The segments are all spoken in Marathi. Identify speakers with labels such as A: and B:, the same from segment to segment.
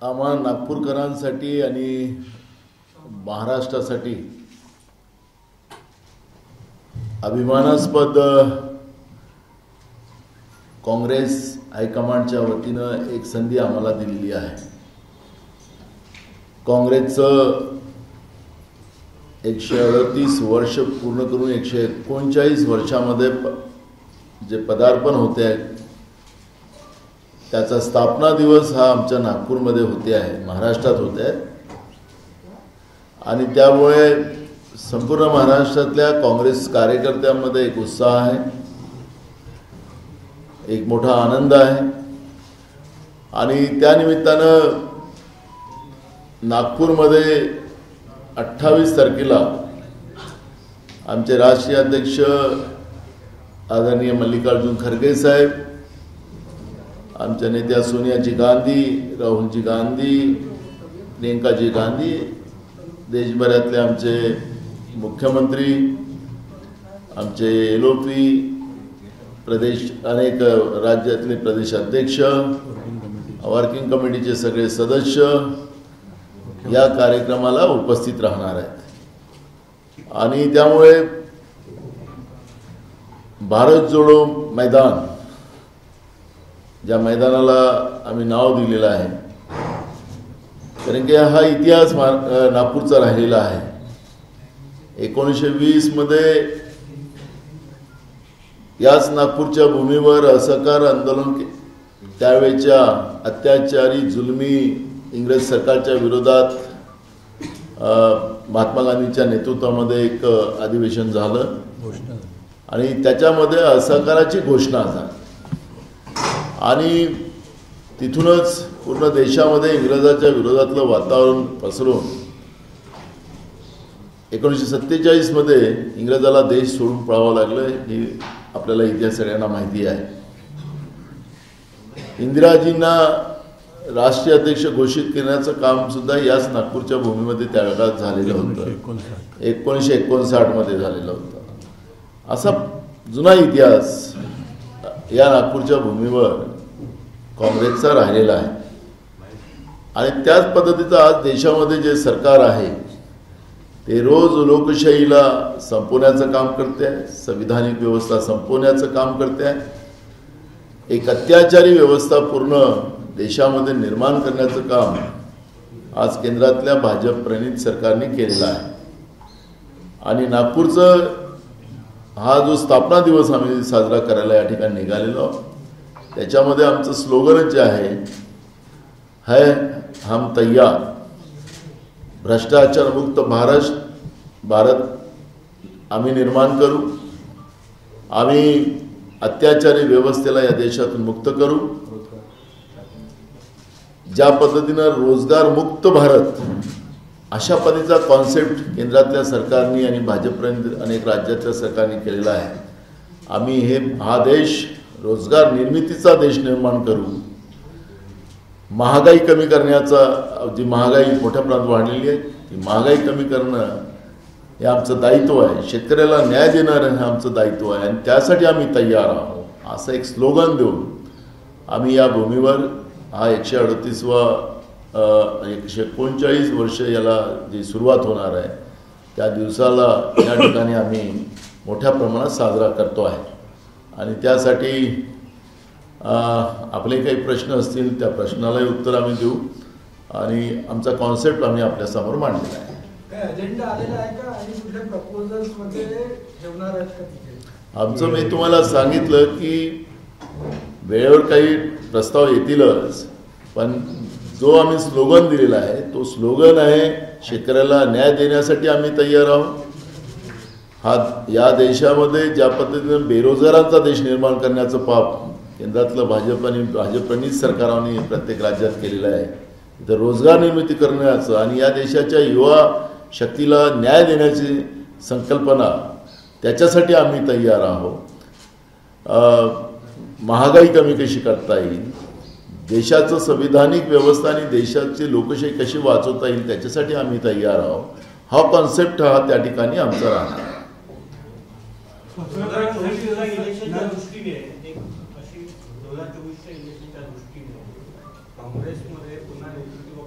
A: आम्हा नागपूरकरांसाठी आणि महाराष्ट्रासाठी अभिमानास्पद काँग्रेस हायकमांडच्या वतीनं एक संधी आम्हाला दिलेली आहे। काँग्रेसचं 138 वर्ष पूर्ण करून 139 वर्षामध्ये जे पदार्पण होते आहे त्याचा स्थापना दिवस हा आमच्या नागपूरमध्ये होते आहे, महाराष्ट्रात होते आहे। आणि त्यामुळे संपूर्ण महाराष्ट्रातल्या काँग्रेस कार्यकर्त्यांमध्ये एक उत्साह आहे, एक मोठा आनंद आहे। आणि त्या निमित्तानं नागपूरमध्ये 28 तारखेला आमचे राष्ट्रीय अध्यक्ष आदरणीय मल्लिकार्जुन खरगे साहेब, आमच्या नेत्या सोनियाजी गांधी, राहुलजी गांधी, प्रियंकाजी गांधी, देशभरातले आमचे मुख्यमंत्री, आमचे एलओपी प्रदेश, अनेक राज्यातले प्रदेश अध्यक्ष, वर्किंग कमिटीचे सगळे सदस्य या कार्यक्रमाला उपस्थित राहणार आहेत। आणि त्यामुळे भारत जोडो मैदान, ज्या मैदानाला आम्ही नाव दिलेलं आहे, कारण की हा इतिहास नागपूरचा राहिलेला आहे। 1920 मध्ये याच नागपूरच्या भूमीवर असहकार आंदोलन त्यावेळेच्या अत्याचारी जुलमी इंग्रज सरकारच्या विरोधात महात्मा गांधींच्या नेतृत्वामध्ये एक अधिवेशन झालं आणि त्याच्यामध्ये असहकाराची घोषणा झाली। आणि तिथूनच पूर्ण देशामध्ये इंग्रजांच्या विरोधातलं वातावरण पसरून 1947 मध्ये इंग्रजाला देश सोडून पळावं लागलं, ही आपल्याला इतिहास सगळ्यांना माहिती आहे। इंदिराजींना राष्ट्रीय अध्यक्ष घोषित करण्याचं काम सुद्धा याच नागपूरच्या भूमीमध्ये त्यावेळेला झालेलं होतं, 1959 मध्ये झालेलं होतं। असा जुना इतिहास या नागपूरच्या भूमीवर काँग्रेसचा राहिलेला आहे। आणि त्याच पद्धतीचं आज देशामध्ये जे सरकार आहे ते रोज लोकशाहीला संपवण्याचं काम करते आहे, संविधानिक व्यवस्था संपवण्याचं काम करते आहे, एक अत्याचारी व्यवस्था पूर्ण देशामध्ये निर्माण करण्याचं काम आज केंद्रातल्या भाजप प्रणित सरकारने केलेलं आहे। आणि नागपूरचं हा जो स्थापना दिवस आम्ही साजरा करायला या ठिकाणी निघालेलो आहोत, त्याच्यामध्ये आमचं स्लोगन जे आहे हम तैयार, भ्रष्टाचार मुक्त भारत आम्ही निर्माण करू, आम्ही अत्याचारी व्यवस्थेला या देशातून मुक्त करू, ज्या पद्धतीनं रोजगार मुक्त भारत अशा पद्धतीचा कॉन्सेप्ट केंद्रातल्या सरकारने आणि भाजपपर्यंत अनेक राज्यातल्या सरकारने केलेला आहे। आम्ही हा देश रोजगार निर्मितीचा देश निर्माण करू, महागाई कमी करण्याचा, जी महागाई मोठ्या प्रमाणात वाढलेली आहे ती महागाई कमी करणं हे आमचं दायित्व आहे, शेतकऱ्याला न्याय देणं हे आमचं दायित्व आहे आणि त्यासाठी आम्ही तयार आहोत असं एक स्लोगन देऊन आम्ही या भूमीवर हा 138वा 139 वर्ष याला जी सुरुवात होणार आहे त्या दिवसाला या ठिकाणी आम्ही मोठ्या प्रमाणात साजरा करतो आहे। आणि त्यासाठी आपले काही प्रश्न असतील त्या प्रश्नालाही उत्तर आम्ही देऊ आणि आमचा कॉन्सेप्ट आम्ही आपल्यासमोर मांडलेला आहे।
B: अजेंडा आलेला आहे का आणि कुठल्या प्रपोजल्स मध्ये ठेवणार आहेत का तिथे? आमचं
A: मी तुम्हाला सांगितलं की वेळेवर काही प्रस्ताव येतीलच, पण जो आम्ही स्लोगन दिलेला आहे तो स्लोगन आहे शेतकऱ्याला न्याय देण्यासाठी आम्ही तयार आहोत। हा या देशामध्ये ज्या पद्धतीने बेरोजगारांचा देश निर्माण करण्याचं पाप केंद्रातलं भाजप आणि भाजपप्रणित सरकारांनी प्रत्येक राज्यात केलेलं आहे, इथं रोजगार निर्मिती करण्याचं आणि या देशाच्या युवा शक्तीला न्याय देण्याची संकल्पना, त्याच्यासाठी आम्ही तयार आहोत। महागाई कमी कशी करता येईल, देशाचं संविधानिक व्यवस्था आणि देशाची लोकशाही कशी वाचवता येईल त्याच्यासाठी आम्ही तयार आहोत। हा कॉन्सेप्ट हा त्या ठिकाणी आमचा राहणार।
C: काँग्रेसमध्ये पुन्हा नेतृत्व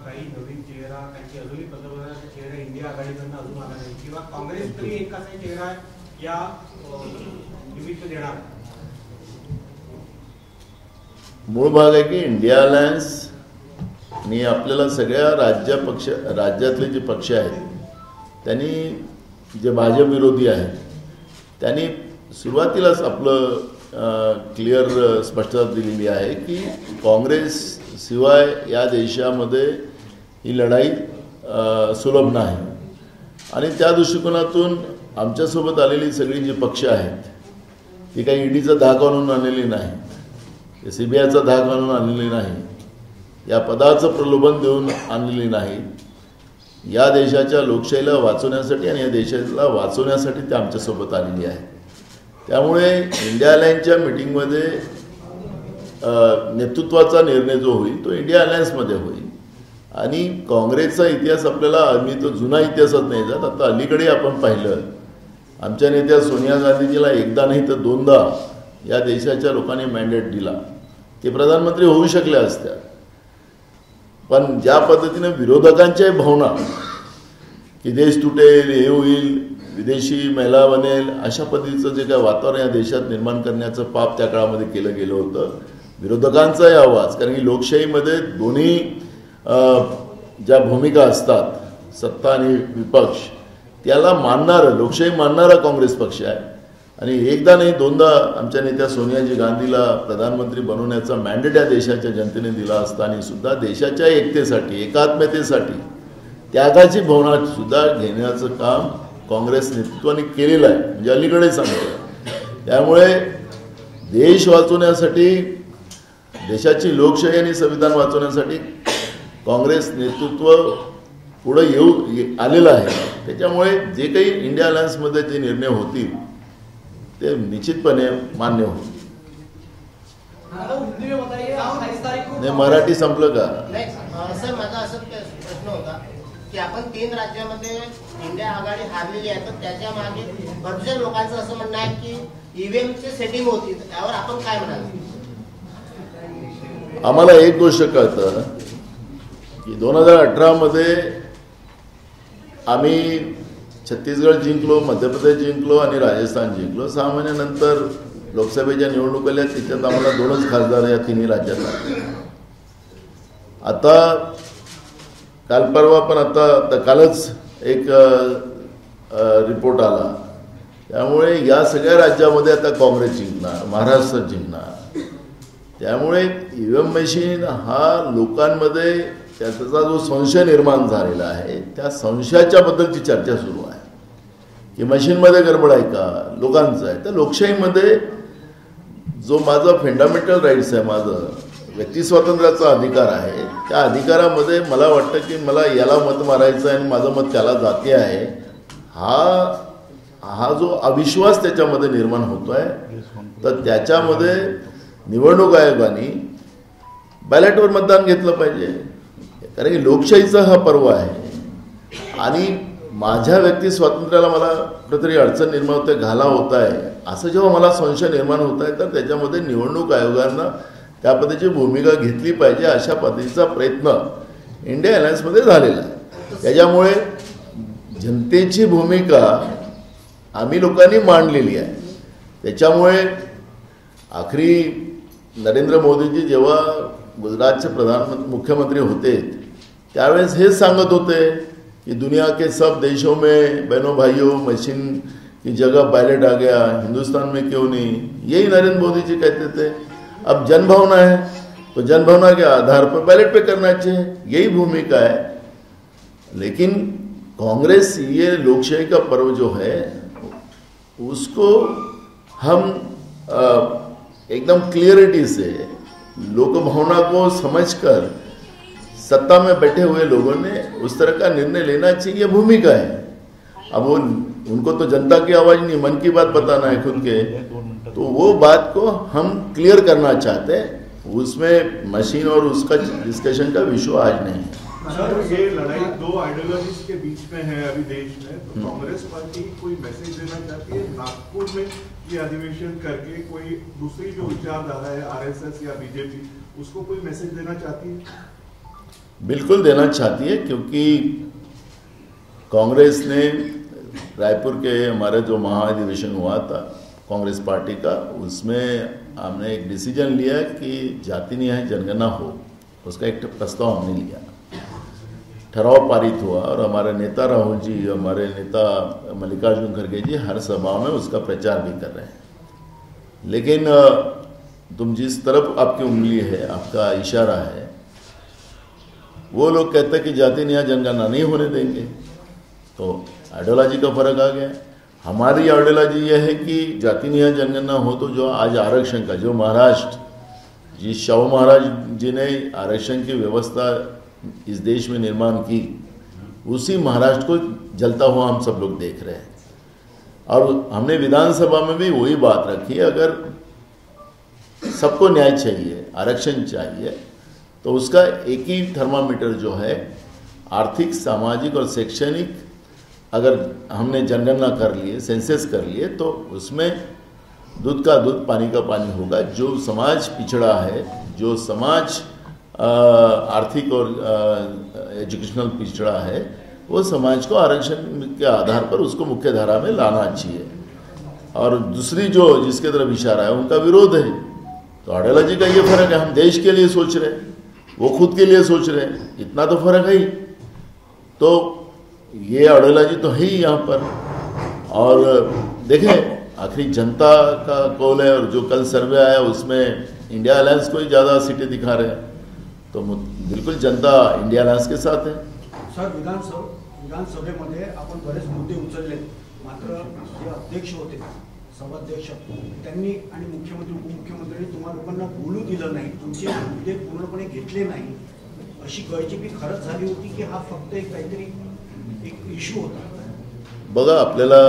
C: काही नवीन चेहरा, काही अजूनही पंतप्रधानाचा चेहरा इंडिया आघाडीकडनं अजून आला नाही किंवा काँग्रेस तरी एक असा चेहरा या निमित्त देणार?
A: मूळ भाग आहे की इंडिया अलायन्स आणि आपल्याला सगळ्या राज्यातले जे पक्ष आहेत त्यांनी जे भाजप विरोधी आहेत त्यांनी सुरुवातीलाच आपलं क्लिअर स्पष्टता दिलेली आहे की काँग्रेस शिवाय या देशामध्ये ही लढाई सुलभ नाही आणि त्या दृष्टिकोनातून आमच्यासोबत आलेली सगळी जी पक्ष आहेत ती काही ईडीचा धाक आणून आणलेली नाही, CBIचा धाक आणून आणलेली नाही, या पदाचं प्रलोभन देऊन आणलेली नाही, या देशाच्या लोकशाहीला वाचवण्यासाठी आणि या देशाला वाचवण्यासाठी ते आमच्यासोबत आलेली आहे. त्यामुळे इंडिया अलायन्सच्या मीटिंगमध्ये नेतृत्वाचा निर्णय जो होईल तो इंडिया अलायन्समध्ये होईल आणि काँग्रेसचा इतिहास आपल्याला मी तो जुना इतिहासात नाही जात. आता अलीकडे आपण पाहिलं आमच्या नेत्या सोनिया गांधीजीला एकदा नाही तर दोनदा या देशाच्या लोकांनी मॅन्डेट दिला, ते प्रधानमंत्री होऊ शकल्या असत्या. पण ज्या पद्धतीने विरोधकांच्याही भावना की देश तुटेल, हे होईल, विदेशी महिला बनेल, अशा पद्धतीचं जे काय वातावरण या देशात निर्माण करण्याचं पाप त्या काळामध्ये केलं गेलं होतं. विरोधकांचाही आवाज, कारण की लोकशाहीमध्ये दोन्ही ज्या भूमिका असतात सत्ता आणि विपक्ष, त्याला मानणारं, लोकशाही मानणारा काँग्रेस पक्ष आहे आणि एकदा नाही दोनदा आमच्या नेत्या सोनियाजी गांधीला प्रधानमंत्री बनवण्याचा मॅन्डेट या देशाच्या जनतेने दिला असताना सुद्धा देशाच्या एकतेसाठी, एकात्मतेसाठी त्यागाची भावना सुद्धा घेण्याचं काम काँग्रेस नेतृत्वाने केलेलं आहे, म्हणजे अलीकडे सांगतो. त्यामुळे देश वाचवण्यासाठी, देशाची लोकशाही आणि संविधान वाचवण्यासाठी काँग्रेस नेतृत्व पुढे आलेलं आहे. त्याच्यामुळे जे काही इंडिया अलायन्समध्ये जे निर्णय होतील ते निश्चितपणे मान्य होईल. नाही, मराठी संपलं का?
D: सर, माझा असा प्रश्न होता की आपण 3 राज्यामध्ये इंडिया आघाडी हारलेली आहे, तर त्याच्या मागे भरपूर लोकांचं असं म्हणणं आहे की ईव्हीएमची सेटिंग होती, त्यावर आपण काय म्हणाल?
A: आम्हाला एक गोष्ट कळतं की 2018 मध्ये आम्ही छत्तीसगड जिंकलो, मध्य प्रदेश जिंकलो आणि राजस्थान जिंकलो. 6 महिन्यानंतर लोकसभेच्या निवडणूक आल्या, त्याच्यात आम्हाला 2च खासदार या तिन्ही राज्यात आले. आता काल परवा पण आता कालच एक रिपोर्ट आला. त्यामुळे या सगळ्या राज्यामध्ये आता काँग्रेस जिंकणार, महाराष्ट्र जिंकणार. त्यामुळे ईव्हीएम मशीन हा लोकांमध्ये त्याचा जो संशय निर्माण झालेला आहे त्या संशयाच्या बद्दलची चर्चा सुरू आहे की मशीनमध्ये गडबड आहे का, लोकांचं आहे. तर लोकशाहीमध्ये जो माझा फंडामेंटल राईट्स आहे, माझं व्यक्ती स्वातंत्र्याचा अधिकार आहे, त्या अधिकारामध्ये मला वाटतं की मला याला मत मारायचं आहे आणि माझं मत त्याला जाते आहे, हा जो अविश्वास त्याच्यामध्ये निर्माण होतो आहे. तर त्याच्यामध्ये निवडणूक आयोगाने बॅलेटवर मतदान घेतलं पाहिजे, कारण की लोकशाहीचा हा पर्व आहे आणि माझ्या व्यक्ती स्वातंत्र्याला मला कुठेतरी अडचण निर्माण होते, घाला होत आहे, असं जेव्हा मला संशय निर्माण होत आहे तर त्याच्यामध्ये निवडणूक आयोगानं त्या पद्धतीची भूमिका घेतली पाहिजे, अशा पद्धतीचा प्रयत्न इंडिया अलायन्समध्ये झालेला आहे. त्याच्यामुळे जनतेची भूमिका आम्ही लोकांनी मांडलेली आहे. त्याच्यामुळे आखरी नरेंद्र मोदीजी जेव्हा गुजरातचे मुख्यमंत्री होते त्यावेळेस हेच सांगत होते कि दुनिया के सब देशों में बहनों भाइयों मशीन की जगह बैलेट आ गया, हिंदुस्तान में क्यों नहीं, यही नरेंद्र मोदी जी कहते थे. अब जनभावना है तो जनभावना के आधार पर बैलेट पे करना चाहिए, यही भूमिका है. लेकिन कांग्रेस ये लोकशाही का पर्व जो है उसको हम एकदम क्लियरिटी से लोक भावना को समझकर सत्ता में बैठे हुए लोगों ने उस तरह का निर्णय लेना चाहिए, भूमिका है. अब वो उनको तो जनता की आवाज़ नहीं, मन की बात बताना है खुद के, तो वो बात को हम क्लियर करना चाहते हैं. उसमें मशीन और उसका डिस्कशन का विषय आज नहीं है.
E: सर, ये लड़ाई दो आइडियोलॉजीज के बीच में है अभी देश में, तो कांग्रेस पार्टी कोई मैसेज देना चाहती है नागपुर में ये अधिवेशन करके, कोई दूसरी जो विचारधारा है आरएसएस या बीजेपी, उसको कोई मैसेज देना चाहती है?
A: बिल्कुल देना चाहती है, क्योंकि कांग्रेस ने रायपुर के हमारे जो महाधिवेशन हुआ था कांग्रेस पार्टी का, उसमें हमने एक डिसीजन लिया कि जाति न्याय जनगणना हो, उसका एक प्रस्ताव हमने लिया, ठराव पारित हुआ और हमारे नेता राहुल जी, हमारे नेता मल्लिकार्जुन खड़गे जी हर सभा में उसका प्रचार भी कर रहे हैं। लेकिन तुम जिस तरफ आपकी उंगली है, आपका इशारा है, वो लोग कहते हैं कि जाति न्याय जनगणना नहीं होने देंगे, तो आइडियोलॉजी का फर्क आ गया। हमारी आइडियोलॉजी यह है कि जाति न्याय जनगणना हो तो जो आज आरक्षण का, जो महाराष्ट्र, जिस शाहू महाराज जी ने आरक्षण की व्यवस्था इस देश में निर्माण की, उसी महाराष्ट्र को जलता हुआ हम सब लोग देख रहे हैं। और हमने विधानसभा में भी वही बात रखी, अगर सबको न्याय चाहिए, आरक्षण चाहिए, तो उसका एक ही थर्मामीटर जो है आर्थिक, सामाजिक और शैक्षणिक, अगर हमने जनगणना कर लिए, सेंसस कर लिए, तो उसमें दूध का दूध, पानी का पानी होगा। जो समाज पिछड़ा है, जो समाज आर्थिक और एजुकेशनल पिछड़ा है, वो समाज को आरक्षण के आधार पर उसको मुख्य धारा में लाना चाहिए। और दूसरी जो जिसके तरफ इशारा है उनका विरोध है। तो आइडियोलॉजी का ये फर्क है, हम देश के लिए सोच रहे हैं, वो खुद के लिए सोच रहे हैं, इतना तो फर्क है ही। तो ये आइडियोलॉजी तो है ही यहाँ पर। और देखें, आखिरी जनता का कौल है, और जो कल सर्वे आया उसमें इंडिया अलायंस को ही ज़्यादा सीटें दिखा रहे हैं, तो बिल्कुल जनता इंडिया अलायंस के साथ है।
F: सर, विधानसभेमध्ये आपण बरेच मुद्दे उचलले, मात्र जे अध्यक्ष होते, सभाध्यक्ष, त्यांनी आणि मुख्यमंत्री, उपमुख्यमंत्र्यांनी तुम्हा लोकांना बोलू दिलं नाही, तुमचे मुद्दे पूर्णपणे घेतले नाही, अशी गळचेपी खरंच झाली होती की हा फक्त एक काहीतरी एक इश्यू होता?
A: बघा, आपल्याला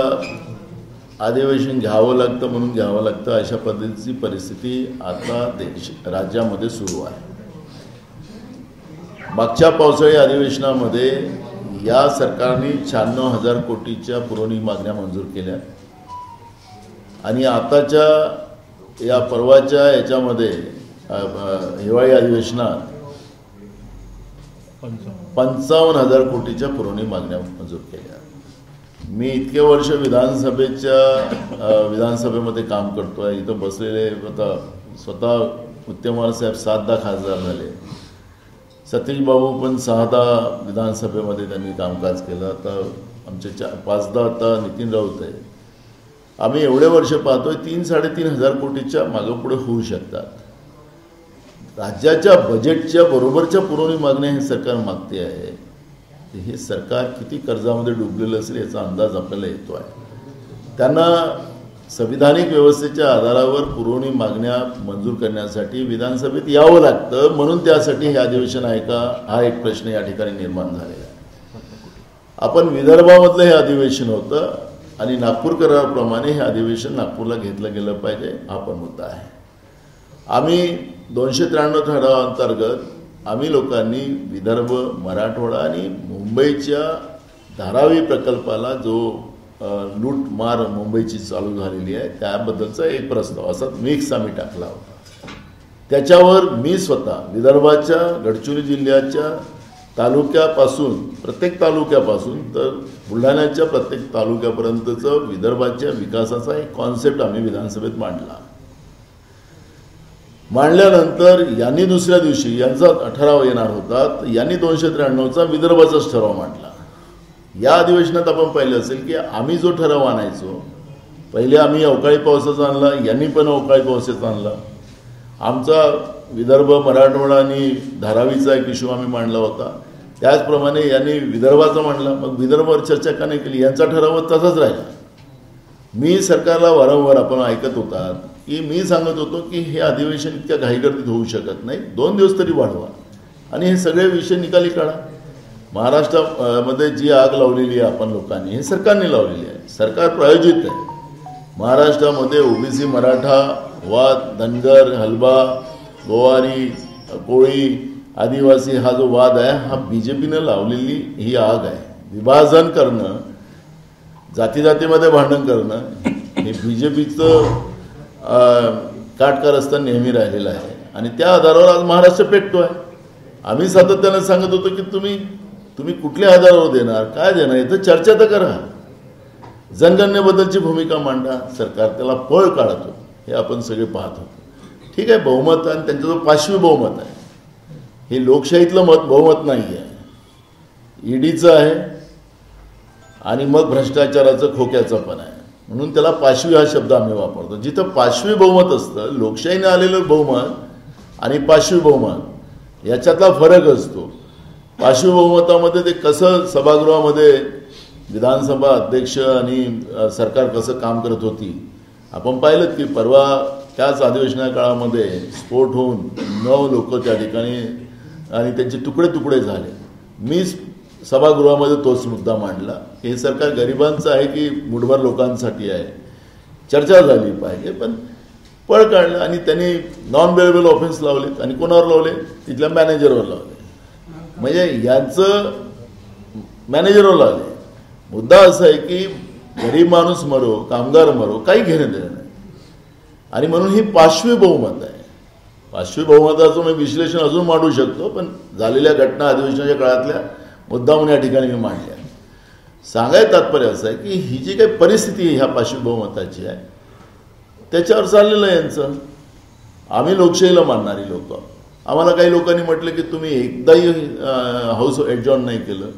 A: अधिवेशन घ्यावं लागतं म्हणून घ्यावं लागतं, अशा पद्धतीची परिस्थिती आता राज्यामध्ये सुरू आहे। मागच्या पावसाळी अधिवेशनामध्ये या सरकारने 96,000 कोटीच्या पुरवणी मागण्या मंजूर केल्या, आणि आताच्या या परवाच्या याच्यामध्ये हिवाळी अधिवेशनात 55,000 कोटीच्या पुरवणी मागण्या मंजूर केल्या। मी इतके वर्ष विधानसभेमध्ये काम करतोय, इथं बसलेले आता स्वतः उत्तमवार साहेब 7दा खासदार झाले, सतीश बाबू पण 6दा विधानसभेमध्ये त्यांनी कामकाज केलं, आता आमचे 5दा आता नितीन राऊत आहे। आम्ही एवढे वर्ष पाहतोय 3-3.5 कोटीच्या मागेपुढे होऊ शकतात। राज्याच्या बजेटच्या बरोबरच्या पुरवणी मागण्या हे सरकार मागते आहे, हे सरकार किती कर्जामध्ये डुबलेलं असेल याचा अंदाज आपल्याला येतो आहे। त्यांना संविधानिक व्यवस्थेच्या आधारावर पुरवणी मागण्या मंजूर करण्यासाठी विधानसभेत यावं लागतं, म्हणून त्यासाठी हे अधिवेशन आहे का, हा एक प्रश्न या ठिकाणी निर्माण झालेला आहे। आपण विदर्भामधलं हे अधिवेशन होतं आणि नागपूर कराराप्रमाणे हे अधिवेशन नागपूरला घेतलं गेलं पाहिजे, हा पण मुद्दा आहे। आम्ही 293 ठरावाअंतर्गत आम्ही लोकांनी विदर्भ, मराठवाडा आणि मुंबईच्या धारावी प्रकल्पाला जो लूटमार मुंबईची चालू झालेली आहे त्याबद्दलचा एक प्रस्ताव असा मिक्स आम्ही टाकला होता। त्याच्यावर मी स्वतः विदर्भाच्या गडचिरोली जिल्ह्याच्या तालुक्यापासून, प्रत्येक तालुक्यापासून तर बुलढाण्याच्या प्रत्येक तालुक्यापर्यंतचं विदर्भाच्या विकासाचा एक कॉन्सेप्ट आम्ही विधानसभेत मांडल्यानंतर यांनी दुसऱ्या दिवशी यांचा ठराव येणार होता, यांनी 293चा विदर्भाचाच ठराव मांडला। या अधिवेशनात आपण पाहिलं असेल की आम्ही जो ठराव आणायचो, पहिले आम्ही अवकाळी पावसाचा आणला, यांनी पण अवकाळी पावसाचा आणला। आमचा विदर्भ, मराठवाडा आणि धारावीचा एक इश्यू आम्ही मांडला होता, त्याचप्रमाणे यांनी विदर्भाचा मांडला। मग विदर्भावर चर्चा का नाही केली, यांचा ठराव तसाच राहिला। मी सरकारला वारंवार आपण ऐकत होतात की मी सांगत होतो की हे अधिवेशन इतक्या घाईगर्दीत होऊ शकत नाही, 2 दिवस तरी वाढवा आणि हे सगळे विषय निकाली काढा। महाराष्ट्रामध्ये जी आग लावलेली आहे आपण लोकांनी, हे सरकारने लावलेली आहे, सरकार प्रायोजित आहे। महाराष्ट्रामध्ये ओबीसी, मराठा वाद, धनगर, हलबा, गोवारी, कोळी, आदिवासी हा जो वाद आहे, हा बीजेपीने लावलेली ही आग आहे। विभाजन करणं, जातीमध्ये भांडण करणं हे बीजेपीचं काटकारस्थान नेहमी राहिलेलं आहे, आणि त्या आधारावर आज महाराष्ट्र पेटतो आहे। आम्ही सातत्याने सांगत होतो की तुम्ही कुठल्या आधारावर देणार, काय देणार, याचं चर्चा तर करा. जनगणनेबद्दलची भूमिका मांडा. सरकार त्याला पळ काढतो हे आपण सगळे पाहत होतो. ठीक आहे, बहुमत आणि त्यांचं जो पाशवी बहुमत आहे हे लोकशाहीतलं बहुमत नाही आहे, ईडीचं आहे आणि मग भ्रष्टाचाराचं खोक्याचं पण आहे. म्हणून त्याला पाशवी हा शब्द आम्ही वापरतो. जिथं पाशवी बहुमत असतं, लोकशाहीने आलेलं बहुमत आणि पाशवी बहुमत याच्यातला फरक असतो. पाशवी बहुमतामध्ये ते कसं सभागृहामध्ये विधानसभा अध्यक्ष आणि सरकार कसं काम करत होती आपण पाहिलं की परवा त्याच अधिवेशना काळामध्ये स्फोट होऊन 9 लोक त्या ठिकाणी आणि त्यांचे तुकडे तुकडे झाले. मी सभागृहामध्ये तोच मुद्दा मांडला. हे सरकार गरिबांचं आहे की मुठभर लोकांसाठी आहे, चर्चा झाली पाहिजे. पण पळ काढलं आणि त्यांनी नॉन बेलेबल ऑफेन्स लावलेत. आणि कोणावर लावले? तिथल्या मॅनेजरवर लावले. म्हणजे यांचं मॅनेजरवर लावले. मुद्दा असा आहे की गरीब माणूस मरो, कामगार मरो, काही घेणं देणं नाही. आणि म्हणून ही पाशवी बहुमत आहे. पाशवी बहुमताचं मी विश्लेषण अजून मांडू शकतो, पण झालेल्या घटना अधिवेशनाच्या काळातल्या मुद्दामून या ठिकाणी मी मांडल्या. सांगायचं तात्पर्य असं आहे की ही जी काही परिस्थिती ह्या पाशवी बहुमताची आहे त्याच्यावर चाललेलं आहे यांचं. आम्ही लोकशाहीला मानणारी लोक. आम्हाला काही लोकांनी म्हटलं की तुम्ही एकदाही हाऊस एडजॉर्न नाही केलं.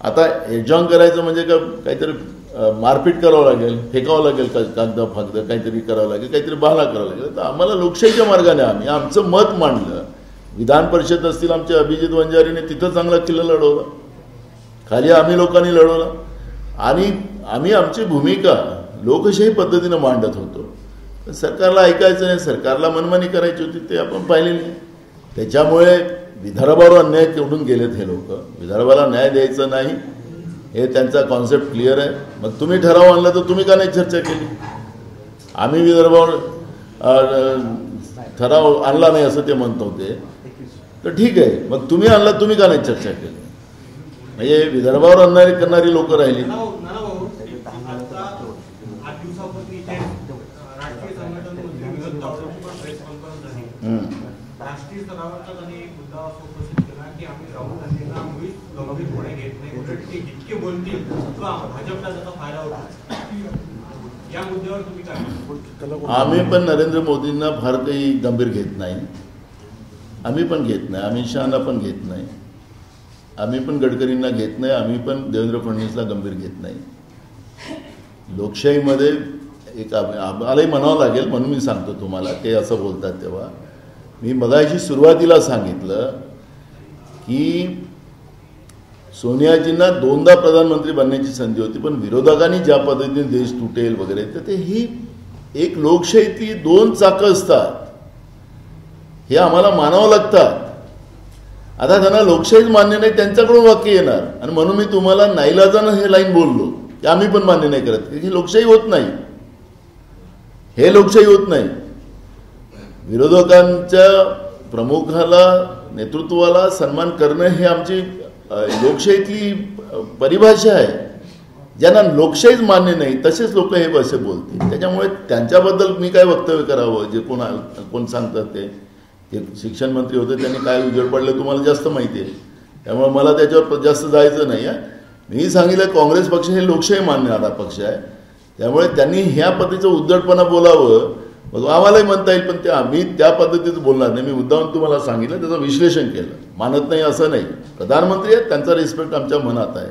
A: आता एडजॉर्न करायचं म्हणजे का काहीतरी मारपीट करावं लागेल, फेकावं लागेल, कागद फागद काहीतरी करावं लागेल, काहीतरी बहाणा करावं लागेल. तर आम्हाला लोकशाहीच्या मार्गाने आम्ही आमचं मत मांडलं. विधान परिषद असतील आमचे अभिजित वंजारीने तिथं चांगला किल्ला लढवला, खाली आम्ही लोकांनी लढवला. आणि आम्ही आमची भूमिका लोकशाही पद्धतीनं मांडत होतो. सरकारला ऐकायचं नाही, सरकारला मनमानी करायची होती ते आपण पाहिलेली नाही. त्याच्यामुळे विदर्भावर अन्याय केवढून गेलेत हे लोक. विदर्भाला न्याय द्यायचा नाही हे त्यांचा कॉन्सेप्ट क्लिअर आहे. मग तुम्ही ठराव आणला तर तुम्ही का नाही चर्चा केली? आम्ही विदर्भावर ठराव आणला नाही असं ते म्हणत होते, तर ठीक आहे, मग तुम्ही आणला, तुम्ही का नाही चर्चा केली? म्हणजे विदर्भावर अन्याय करणारी लोक राहिली.
C: राष्ट्रीय स्तरावरचा त्यांनी एक मुद्दा असं उपस्थित केला की आम्ही राहुल गांधींना मुळीच गंभीरपणे घेत नाही, उलट ते जितके बोलतील किंवा भाजपला त्याचा फायदा होता. या मुद्द्यावर तुम्ही काय?
A: आम्ही पण नरेंद्र मोदींना फार काही गंभीर घेत नाही. आम्ही पण घेत नाही, अमित शहाना पण घेत नाही, आम्ही पण गडकरींना घेत नाही, आम्ही पण देवेंद्र फडणवीसला गंभीर घेत नाही. लोकशाहीमध्ये एक आम्हालाही म्हणावं लागेल म्हणून मी सांगतो तुम्हाला. ते असं बोलतात तेव्हा मी मगाशी सुरुवातीला सांगितलं की सोनियाजींना 2दा प्रधानमंत्री बनण्याची संधी होती, पण विरोधकांनी ज्या पद्धतीने देश तुटेल वगैरे, तर ते ही एक लोकशाहीतली 2 चाकं असतात, हे आम्हाला मानावं लागतात. आता त्यांना लोकशाहीच मान्य नाही, त्यांच्याकडून वाक्य येणार. आणि म्हणून मी तुम्हाला नाईलाजानं हे लाईन बोललो की आम्ही पण मान्य नाही करत. ही लोकशाही होत नाही, हे लोकशाही होत नाही. विरोधकांच्या प्रमुखाला, नेतृत्वाला सन्मान करणं हे आमची लोकशाहीतली परिभाषा आहे. ज्यांना लोकशाहीच मान्य नाही तसेच लोक हे असे बोलतील. त्याच्यामुळे त्यांच्याबद्दल मी काय वक्तव्य करावं? जे कोण सांगतात ते शिक्षण मंत्री होते, त्यांनी काय उजेड पडलं तुम्हाला जास्त माहिती आहे, त्यामुळे मला त्याच्यावर जास्त जायचं नाही आहे. मी सांगितलं काँग्रेस पक्ष हे लोकशाही मानणारा पक्ष आहे, त्यामुळे त्यांनी ह्या पद्धतीचं उद्धटपणा बोलावं. मग आम्हालाही म्हणता येईल, पण ते आम्ही त्या पद्धतीचं बोलणार नाही. मी मुद्दाम तुम्हाला सांगितलं, त्याचं विश्लेषण केलं. मानत नाही असं नाही. प्रधानमंत्री आहेत, त्यांचा रिस्पेक्ट आमच्या मनात आहे.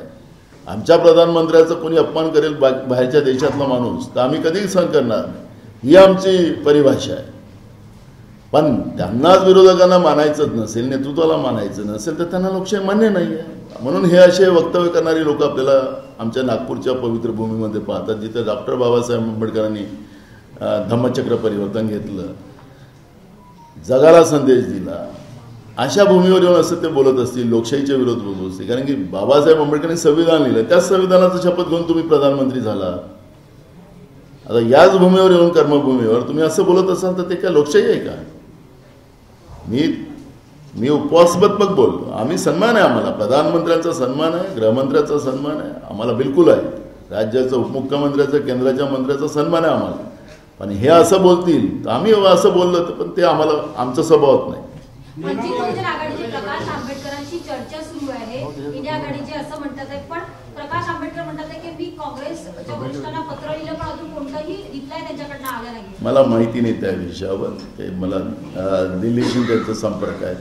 A: आमच्या प्रधानमंत्र्याचा कोणी अपमान करेल बाहेरच्या देशातला माणूस, तर आम्ही कधीही सहन करणार नाही. ही आमची परिभाषा आहे. पण त्यांनाच विरोधकांना मानायचंच नसेल, नेतृत्वाला मानायचं नसेल, तर त्यांना लोकशाही मान्य नाही आहे. म्हणून हे असे वक्तव्य करणारी लोक आपल्याला आमच्या नागपूरच्या पवित्र भूमीमध्ये पाहतात, जिथे डॉक्टर बाबासाहेब आंबेडकरांनी धम्मचक्र परिवर्तन घेतलं, जगाला संदेश दिला. अशा भूमीवर येऊन असं ते बोलत असतील, लोकशाहीच्या विरोध बोलत असतील. कारण की बाबासाहेब आंबेडकरांनी संविधान लिहिलं, त्याच संविधानाचा शपथ घेऊन तुम्ही प्रधानमंत्री झाला. आता याच भूमीवर येऊन, कर्मभूमीवर तुम्ही असं बोलत असाल तर ते काय लोकशाही आहे का? मी उपवासात्मक बोललो. आम्ही सन्मान आहे, आम्हाला प्रधानमंत्र्यांचा सन्मान आहे, गृहमंत्र्याचा सन्मान आहे, आम्हाला बिलकुल आहे. राज्याचा, उपमुख्यमंत्र्याचा, केंद्राच्या मंत्र्याचा सन्मान आहे आम्हाला. पण हे असं बोलतील तर आम्ही असं बोललं तर पण ते आम्हाला, आमचा स्वभावच नाही.
G: वंचित बहुजन आघाडीचे प्रकाश आंबेडकरांशी चर्चा सुरू आहे. इंडिया आघाडीचे असं म्हणतात आहे, पण प्रकाश आंबेडकर म्हणतात आहे की मी काँग्रेसच्या वरिष्ठांना पत्र लिहिलं पण अजून कोणताही रिप्लाय त्यांच्याकडनं आला नाही.
A: मला माहिती नाही त्या विषयावर. ते मला दिल्लीशी त्यांचा संपर्क आहे.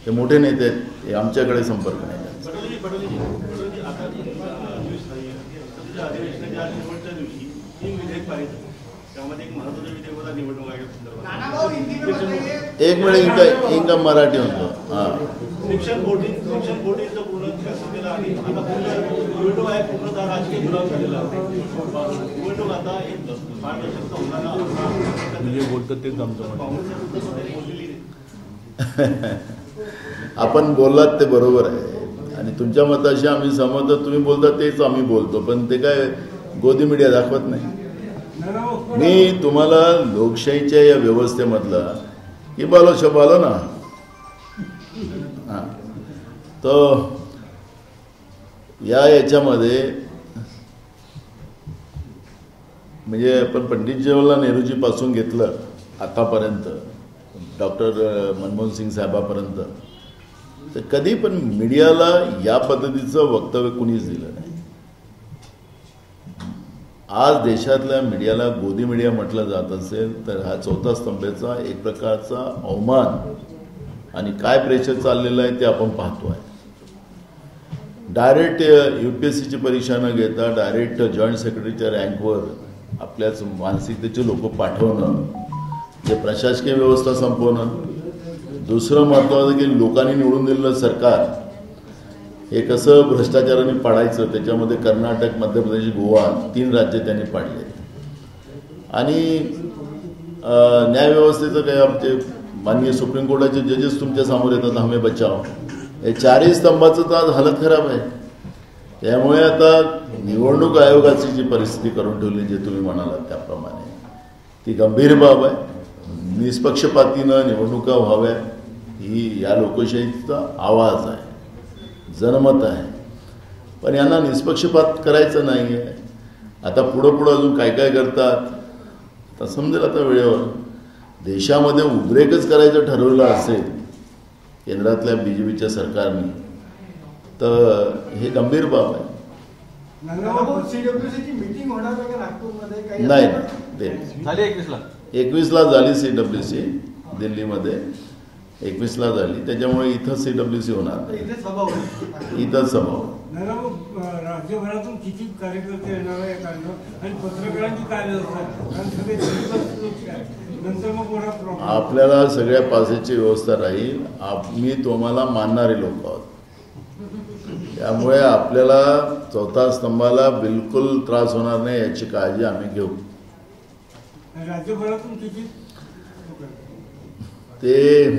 A: ते मोठे नेते आहेत, हे आमच्याकडे संपर्क नाही त्यांचा. एक मिनिट इंका मराठी होतो. हां,
H: शिक्षण बोर्डिंगचं पूर्ण केलं आणि आता निवडणूक आहे पूर्णतः राजकीय गुलाम झालेला आहे. निवडणूक आता एक पारदर्शकता होणार म्हणजे बोलतात तेच आमचं
A: आपण बोललात ते बरोबर आहे आणि तुमच्या मताशी आम्ही सहमत. तुम्ही बोलता तेच आम्ही बोलतो, पण ते काय गोदी मीडिया दाखवत नाही. मी तुम्हाला लोकशाहीच्या या व्यवस्थेमधलं की बोलो ना. हां, तर याच्यामध्ये म्हणजे आपण पंडित जवाहरलाल नेहरूजी पासून घेतलं आतापर्यंत डॉक्टर मनमोहन सिंग साहेबापर्यंत, तर कधी पण मीडियाला या पद्धतीचं वक्तव्य कुणीच दिलं नाही. आज देशातल्या मीडियाला गोदी मीडिया म्हटलं जात असेल तर हा चौथा स्तंभाचा एक प्रकारचा अवमान आणि काय प्रेशर चाललेलं आहे ते आपण पाहतो आहे. डायरेक्ट UPSCची परीक्षा न घेता डायरेक्ट जॉईंट सेक्रेटरीच्या रँकवर आपल्याच मानसिकतेचे लोक पाठवणं, जे प्रशासकीय व्यवस्था संपवणं. दुसरं महत्त्वाचं की लोकांनी निवडून दिलेलं सरकार हे कसं भ्रष्टाचाराने पाडायचं, त्याच्यामध्ये कर्नाटक, मध्य प्रदेश, गोवा 3 राज्य त्यांनी पाडले. आणि न्यायव्यवस्थेचं काय, आमचे माननीय सुप्रीम कोर्टाचे जजेस तुमच्या समोर येतात, हमें बचाव. हे 4ही स्तंभाचं तर आज हालत खराब आहे. त्यामुळे आता निवडणूक आयोगाची जी परिस्थिती करून ठेवली, जे तुम्ही म्हणालात त्याप्रमाणे, ती गंभीर बाब आहे. निष्पक्षपातीनं निवडणुका व्हाव्या ही या लोकशाहीचा आवाज आहे, जनमत आहे. पण यांना निष्पक्षपात करायचं नाही आहे. आता पुढं अजून काय काय करतात आता समजेल. आता वेळेवर देशामध्ये उद्रेकच करायचं ठरवलं असेल केंद्रातल्या BJPच्या सरकारने, तर हे गंभीर बाब आहे.
B: CWCची मीटिंग होणार आहे का नागपूरमध्ये?
A: नाही, ते
H: झाली
A: 21ला झाली CWC दिल्लीमध्ये, 21ला झाली. त्याच्यामुळे इथं CWC होणार, इथं सभा होईल.
I: राज्यभरातून किती कार्यकर्ते येणार आहे आणि पत्रकारांची काय व्यवस्था, नंतर मग
A: आपल्याला सगळ्या पासेची व्यवस्था राहील. मी तुम्हाला मानणारे लोक आहोत, त्यामुळे आपल्याला चौथा स्तंभाला बिलकुल त्रास होणार नाही याची काळजी आम्ही घेऊ.
I: राज्यभरातून किती
A: ते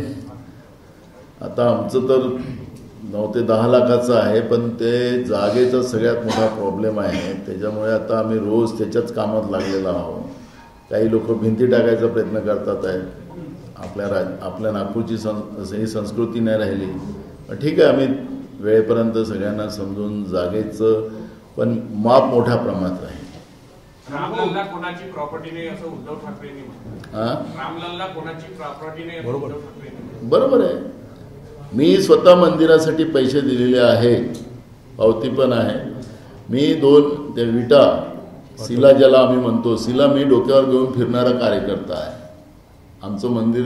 A: आता आमचं तर 9 ते 10 लाखाचं आहे, पण ते जागेचा सगळ्यात मोठा प्रॉब्लेम आहे. त्याच्यामुळे आता आम्ही रोज त्याच्याच कामात लागलेलो आहोत. काही लोक भिंती टाकायचा प्रयत्न करतात आहे. आपल्या नागपूरची ही संस्कृती नाही राहिली. ठीक आहे, आम्ही वेळेपर्यंत सगळ्यांना समजून जागेचं पण माप मोठ्या प्रमाणात राहील.
C: रामलल्ला कोणाची प्रॉपर्टी नाही असं उद्धव ठाकरेंनी म्हटलं. रामलल्ला कोणाची प्रॉपर्टी नाही असं उद्धव ठाकरेंनी.
A: बरोबर आहे. मी स्वतः मंदिरासाठी पैसे दिलेले आहेत, पावती पण आहे. मी 2 त्या विटा, शिला ज्याला आम्ही म्हणतो, शिला मी डोक्यावर घेऊन फिरणारा कार्यकर्ता आहे. आमचं मंदिर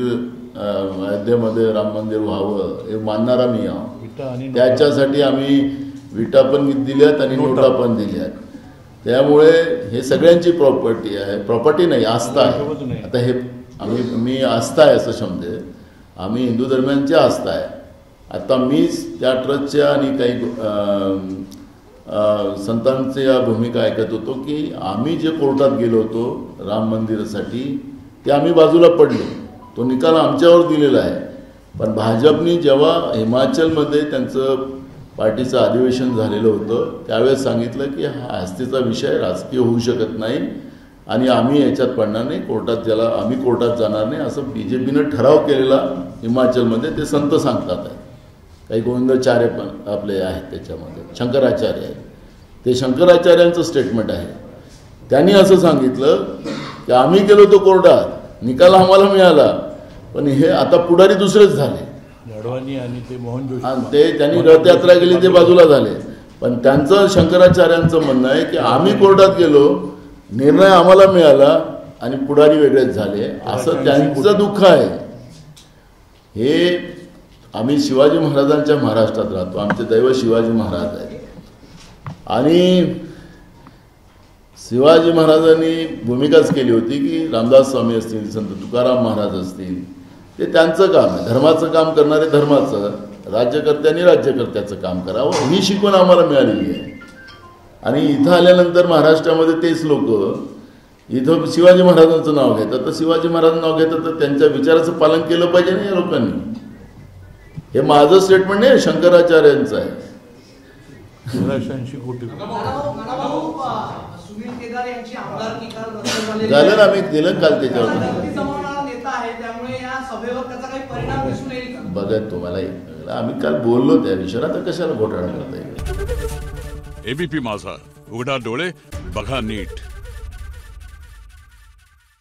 A: अयोध्येमध्ये राम मंदिर व्हावं हे मानणारा मी आहोत. त्याच्यासाठी आम्ही विटा पण दिल्यात आणि नोटा पण दिल्यात. त्यामुळे हे सगळ्यांची प्रॉपर्टी आहे, प्रॉपर्टी नाही, आस्था आहे. आता हे मी आस्था आहे असं समजे, आम्ही हिंदू धर्मियांची आस्था आहे. आता मीच त्या ट्रस्टच्या आणि काही संतांच्या भूमिका ऐकत होतो की आम्ही जे कोर्टात गेलो होतो राम मंदिरासाठी ते आम्ही बाजूला पडलो. तो निकाल आमच्यावर दिलेला आहे. पण भाजपनी जेव्हा हिमाचलमध्ये त्यांचं पार्टीचं अधिवेशन झालेलं होतं त्यावेळेस सांगितलं की हा आस्थेचा विषय राजकीय होऊ शकत नाही आणि आम्ही याच्यात पडणार नाही, आम्ही कोर्टात जाणार नाही असं BJPनं ठराव केलेला हिमाचलमध्ये. ते संत सांगतात आहे. काही गोविंदाचार्य पण आपले आहेत त्याच्यामध्ये, शंकराचार्य आहेत. ते शंकराचार्यांचं स्टेटमेंट आहे. त्यांनी असं सांगितलं की आम्ही गेलो तो कोर्टात, निकाल आम्हाला मिळाला, पण हे आता पुढारी दुसरेच झाले.
H: अडवाणी आणि ते मोहन जोशी
A: आणि ते त्यांनी रथयात्रा केली ते बाजूला झाले. पण त्यांचं शंकराचार्यांचं म्हणणं आहे की आम्ही कोर्टात गेलो, निर्णय आम्हाला मिळाला आणि पुढारी वेगळेच झाले, असं त्यांचं दुःख आहे. हे आम्ही शिवाजी महाराजांच्या महाराष्ट्रात राहतो, आमचे दैव शिवाजी महाराज आहेत. आणि शिवाजी महाराजांनी भूमिकाच केली होती की रामदास स्वामी असतील, संत तुकाराम महाराज असतील, ते त्यांचं काम आहे. धर्माचं काम करणारे धर्माचं, राज्यकर्त्यांनी राज्यकर्त्याचं काम करावं, ही शिकवण आम्हाला मिळालेली आहे. आणि इथं आल्यानंतर महाराष्ट्रामध्ये तेच लोक इथं शिवाजी महाराजांचं नाव घेतात, तर शिवाजी महाराजांचं नाव घेतात तर त्यांच्या विचाराचं पालन केलं पाहिजे ना या लोकांनी. हे माझं स्टेटमेंट नाही, शंकराचार्यांचं आहे.
H: 180 कोटी
B: सुनील केदार यांची आमदारकी काल रद्द झाली.
A: झालं ना, आम्ही दिलं काल त्याच्यावर.
B: जाती जमावणारा नेता आहे, त्यामुळे या सभेवर त्याचा काही परिणाम दिसून येईल का?
A: बघा तुम्हाला आम्ही काल बोललो त्या विषयावर, आता कशाला घोटाळा करता येईल.
J: एबीपी माझा, उघडा डोळे बघा नीट.